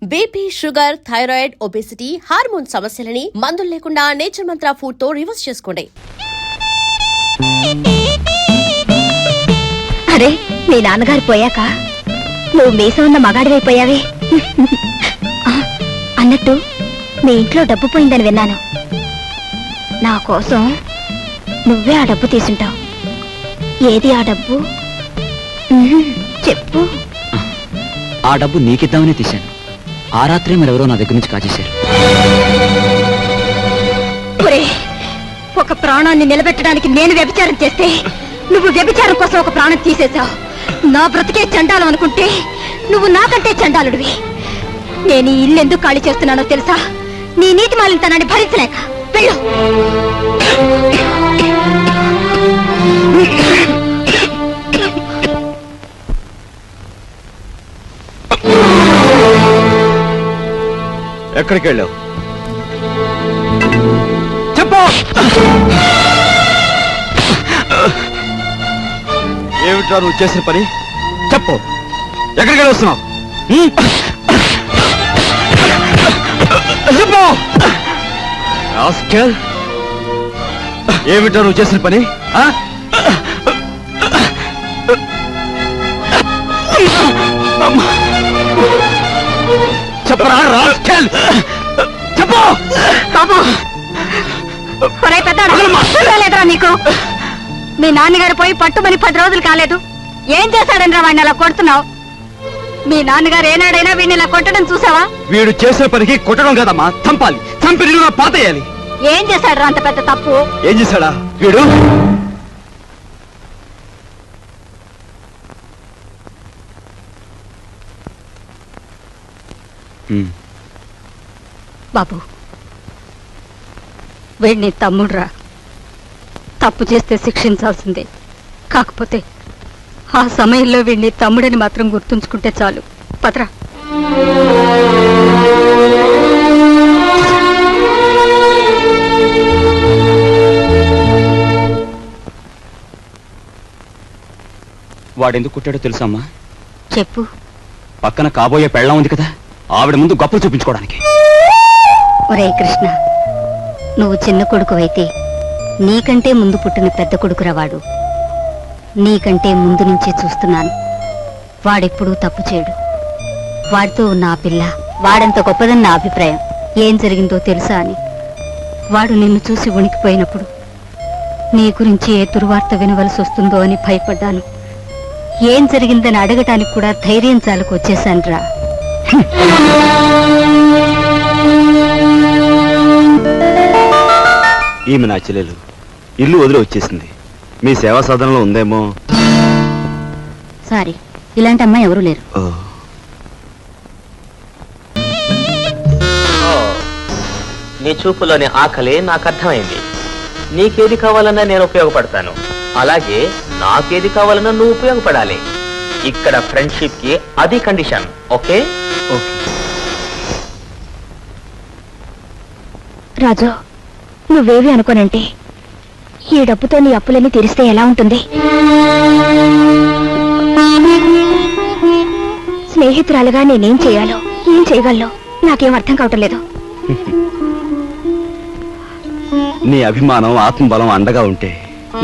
BP, sugar, thyroid, obesity, hormone సమస్యలని మందులు లేకుండా నేచర్ మంత్ర ఫుడ్ తో రివర్స్ చేసుకోండి. అరే, మీ నాన్నగారు పోయాక నువ్వు మీసం ఉన్న మగాడివైపోయావే. అన్నట్టు మీ ఇంట్లో డబ్బు పోయిందని విన్నాను. నా కోసం నువ్వే ఆ డబ్బు తీసుంటావు. ఏది ఆ డబ్బు? చెప్పు. ఆ డబ్బు నీకిద్దామని తీశాను. ఆ రాత్రి మరెవరో నా దగ్గర నుంచి కాజేశారు. ఒక ప్రాణాన్ని నిలబెట్టడానికి నేను వ్యభిచారం చేస్తే నువ్వు వ్యభిచారం కోసం ఒక ప్రాణం తీసేశావు. నా బ్రతికే చండాలం అనుకుంటే నువ్వు నాకంటే చండాలుడివి. నేను ఈ ఇల్లు ఎందుకు ఖాళీ చేస్తున్నానో తెలుసా? నీ నీతి మాలినతనాన్ని భరించలేక. వెళ్ళు. ఎక్కడికి వెళ్ళావు? చెప్పు. ఏమిట్రా నువ్వు చేసిన పని? చెప్పు, ఎక్కడికి వెళ్ళి వస్తున్నావు? చెప్పు. ఏమిట్రా నువ్వు చేసిన పని? చెప్పరా రాస్కెల్, చెప్పు. లేదురా నీకు? మీ నాన్నగారు పోయి పట్టుమని 10 రోజులు కాలేదు. ఏం చేశాడని వాడిని అలా కొడుతున్నావు? మీ నాన్నగారు ఏనాడైనా వీడిని ఇలా కొట్టడం చూసావా? వీడు చేసిన పనికి కొట్టడం కాదమ్మా, చంపాలి. చంపి నిన్ను పాతేయాలి. ఏం చేశాడు అంత పెద్ద తప్పు? ఏం చేశాడా వీడు? బాబు, వీడిని తమ్ముడురా. తప్పు చేస్తే శిక్షించాల్సిందే. కాకపోతే ఆ సమయంలో వీడిని తమ్ముడని మాత్రం గుర్తుంచుకుంటే చాలు. పదరా. వాడెందుకు కుట్టాడో తెలుసమ్మా? చెప్పు. పక్కన కాబోయే పెళ్ళం ఉంది కదా, ఆవిడ ముందు గొప్పలు చూపించుకోవడానికి. ఒరే కృష్ణ, నువ్వు చిన్న కొడుకువైతే నీకంటే ముందు పుట్టిన పెద్ద కొడుకురా వాడు. నీకంటే ముందు నుంచే చూస్తున్నాను. వాడెప్పుడూ తప్పు చేయడు. వాడితో ఉన్న ఆ పిల్ల వాడంత గొప్పదని నా అభిప్రాయం. ఏం జరిగిందో తెలుసా అని. వాడు నిన్ను చూసి వణికిపోయినప్పుడు నీ గురించి ఏ దుర్వార్త వినవలసి వస్తుందో అని భయపడ్డాను. ఏం జరిగిందని అడగటానికి కూడా ధైర్యం చాలకు వచ్చేశానురా. ఈమె నా చెల్లెలు ఇల్లు వదిలి వచ్చేసింది. మీ సేవా సాధనలో ఉందేమో. సారీ, ఇలాంటి అమ్మాయి ఎవరూ లేరు. నీ చూపులోని ఆకలి నాకు అర్థమైంది. నీకేది కావాలన్నా నేను ఉపయోగపడతాను, అలాగే నాకేది కావాలన్నా నువ్వు ఉపయోగపడాలి. ఇక్కడ ఫ్రెండ్షిప్ కి అది కండిషన్. ఓకే? రాజు, నువ్వేవి అనుకోనంటే ఈ డబ్బుతో నీ అప్పులన్నీ తీరిస్తే ఎలా ఉంటుంది? స్నేహితురాలుగా నేనేం చేయాలో, ఏం చేయగలను నాకేం అర్థం కావటం లేదు. నీ అభిమానం, ఆత్మబలం అండగా ఉంటే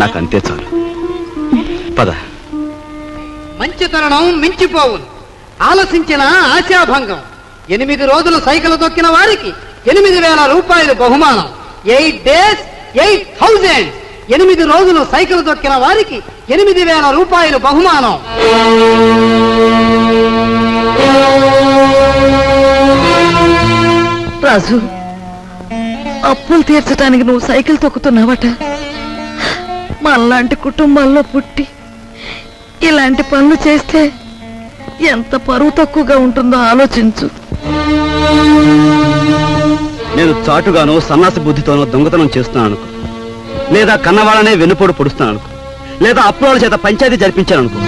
నాకంతే చాలు. పద. మంచి తరుణం మించిపోవును, ఆలోచించిన ఆశాభంగం. 8 రోజులు సైకిల్ తొక్కిన వారికి 8,000 రూపాయలు బహుమానం. 8 days 8,000. 8 రోజులు సైకిల్ తొక్కిన వారికి 8,000 రూపాయలు బహుమానం. రాజు, అప్పులు తీర్చడానికి నువ్వు సైకిల్ తొక్కుతున్నావట. మనలాంటి కుటుంబాల్లో పుట్టి ఇలాంటి పనులు చేస్తే ఎంత పరువు తక్కువగా ఉంటుందో ఆలోచించు. నేను చాటుగానో సన్నాసి బుద్ధితోనో దొంగతనం చేస్తున్నాను అనుకో, లేదా కన్నవాళ్ళనే వెన్నుపోటు పొడుస్తున్నాను అనుకో, లేదా అప్పుల చేత పంచాయతీ జరిపించాను అనుకో,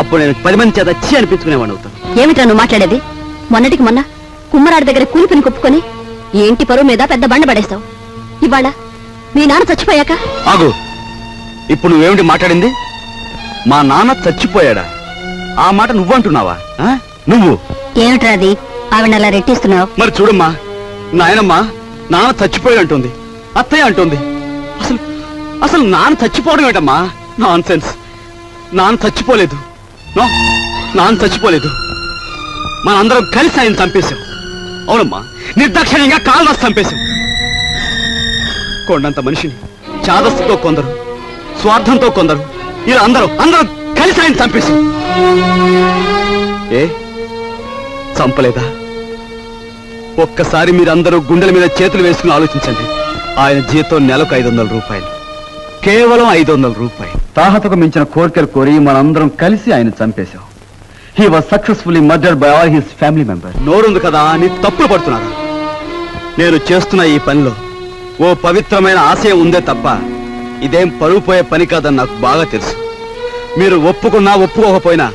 అప్పుడు నేను 10 మంది చేత చీ అనిపించుకునేవాడు అవుతాను. ఏమిటా నువ్వు మాట్లాడేది? మొన్నటికి మొన్న కుమ్మరాడి దగ్గర కూలిపిని కొప్పుకొని ఏంటి పరువు మీద పెద్ద బండ పడేస్తావు. ఇవాళ మీ నాన్న చచ్చిపోయాక. ఆగు, ఇప్పుడు నువ్వేమిటి మాట్లాడింది? మా నాన్న చచ్చిపోయాడా? ఆ మాట నువ్వంటున్నావా? నువ్వు ఏమిట్రా అది ఆవిడ అలా రెట్టిస్తున్నావు? మరి చూడమ్మా, నాయనమ్మా నాన్న చచ్చిపోయి అంటుంది, అత్తయ్య అంటుంది. అసలు అసలు నాన్న చచ్చిపోవడం ఏంటమ్మా? Non sense. నాన్న చచ్చిపోలేదు. నో, నాన్న చచ్చిపోలేదు. మనందరం కలిసి ఆయన చంపేశాం. అవునమ్మా, నిర్దాక్షిణ్యంగా కాలు రాసి చంపేశాం. కొండంత మనిషిని చాదస్తుతో కొందరు, స్వార్థంతో కొందరు, ఇలా అందరం కలిసి ఆయన చంపేశాం. ఏ చంపలేదా? ఒక్కసారి మీరందరూ గుండెల మీద చేతులు వేసుకుని ఆలోచించండి. ఆయన జీతం నెలకు 500 రూపాయలు, కేవలం 500 రూపాయలు. తాహతకు మించిన కోరికలు కోరి మనందరం కలిసి ఆయన చంపేశాం. He was successfully murdered by all his family members. నోరుంది కదా అని తప్పులు పడుతున్నారా? నేను చేస్తున్న ఈ పనిలో ఓ పవిత్రమైన ఆశయం ఉందే తప్ప ఇదేం పరువు పోయే పని కాదని నాకు బాగా తెలుసు. మీరు ఒప్పుకున్నా ఒప్పుకోకపోయినా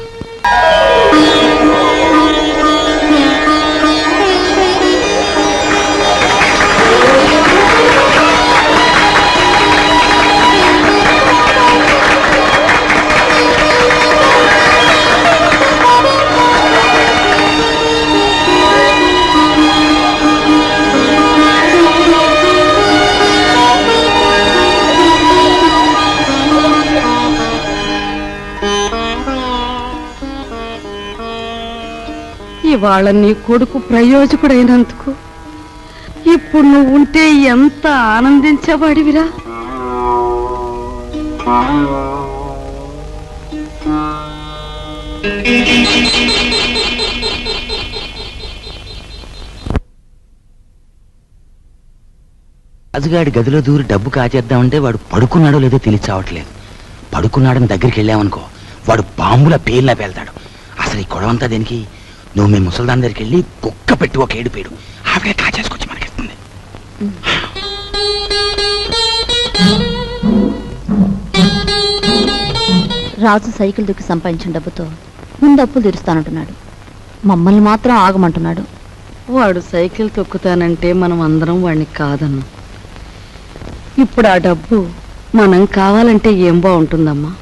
ఇవాళ నీ కొడుకు ప్రయోజకుడైనందుకు ఇప్పుడు నువ్వు ఉంటే ఎంత ఆనందించేవాడివిరా. రాజుగాడి గదిలో దూరి డబ్బు కాచేద్దామంటే వాడు పడుకున్నాడో లేదో తెలియచావట్లేదు. పడుకున్నాడని దగ్గరికి వెళ్ళామనుకో, వాడు బాంబుల పేర్లా పేల్తాడు. అసలు ఈ గొడవంతా దేనికి? నువ్వు మీ ముసల్దాన్ దగ్గరికి వెళ్ళి కుక్క పెట్టి ఒక ఏడుపేడు, ఆవిడే కాచేసుకొచ్చి మనకిస్తుంది. రాజు సైకిల్ దుక్కి సంపాదించిన డబ్బుతో ముందు అప్పులు తీరుస్తానంటున్నాడు. మమ్మల్ని మాత్రం ఆగమంటున్నాడు. వాడు సైకిల్ తొక్కుతానంటే మనం అందరం వాడిని కాదన్నాం. ఇప్పుడు ఆ డబ్బు మనం కావాలంటే ఏం బాగుంటుందమ్మా?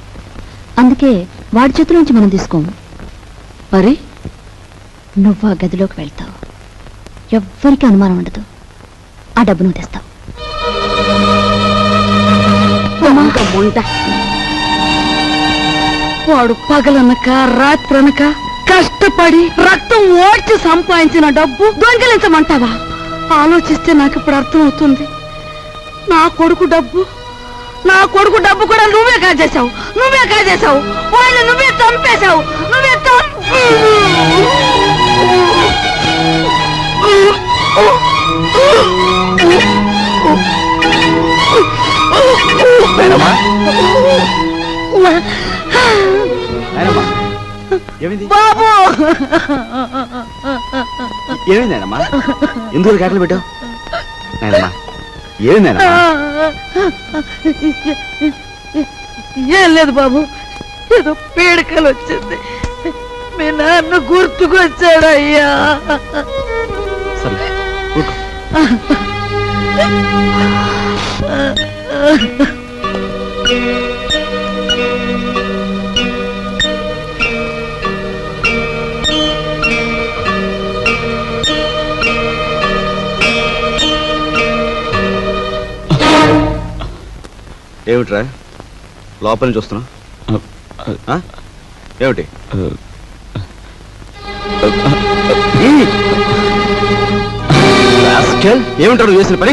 అందుకే వాడి చేతిలోంచి మనం తీసుకోము. మరి నువ్వు ఆ గదిలోకి వెళ్తావు, ఎవ్వరికీ అనుమానం ఉండదు. ఆ డబ్బు నువ్వు తెస్తావు. వాడు పగలనక రాత్రనక కష్టపడి రక్తం ఓడ్చి సంపాదించిన డబ్బు దొంగిలించమంటావా? ఆలోచిస్తే నాకు ఇప్పుడు అర్థమవుతుంది. నా కొడుకు డబ్బు కూడా నువ్వే కాజేశావు. వాళ్ళు నువ్వే చంపేశావు. బాబు, ఏమైందమ్మా? ఎందుకు కేకలు పెట్టావు? ఏం లేదు బాబు, ఏదో పీడకలు వచ్చింది. మీ నాన్న గుర్తుకొచ్చాడయ్యా. సరే, ఏమిట్రా లోపల నుంచి వస్తున్నా? ఏమిటి? ఏమిటాడు చేసిన పని?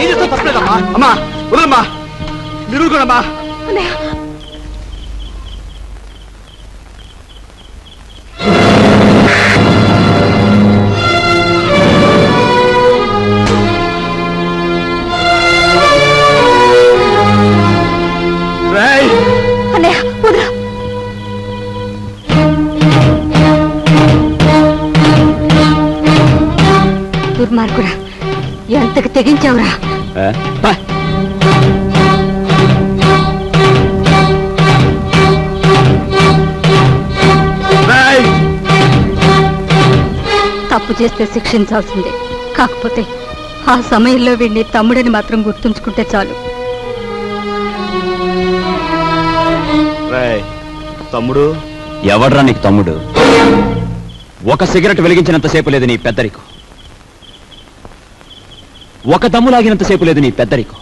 ఏం చేస్తా తప్పలేదమ్మా. అమ్మా వదలమ్మా, మీరు కూడా అమ్మా. దుర్మార్గుడా, ఎంతకు తెగించావురా? తప్పు చేస్తే శిక్షించాల్సిందే. కాకపోతే ఆ సమయంలో వీడిని తమ్ముడని మాత్రం గుర్తుంచుకుంటే చాలు. తమ్ముడు ఎవడ్రా నీకు తమ్ముడు? ఒక సిగరెట్ వెలిగించినంతసేపు లేదు నీ పెద్దరికం, ఒక దమ్ము లాగినంతసేపు లేదు నీ పెద్దరికం.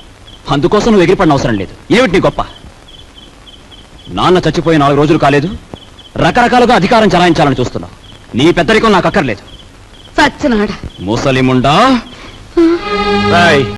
అందుకోసం నువ్వు ఎగిరిపడిన అవసరం లేదు. ఏమిటి నీ గొప్ప? నాన్న చచ్చిపోయి 4 రోజులు కాలేదు, రకరకాలుగా అధికారం చలాయించాలని చూస్తున్నావు. నీ పెద్దరికం నాకు అక్కర్లేదు. సచ్చినాడా ముసలిముండా.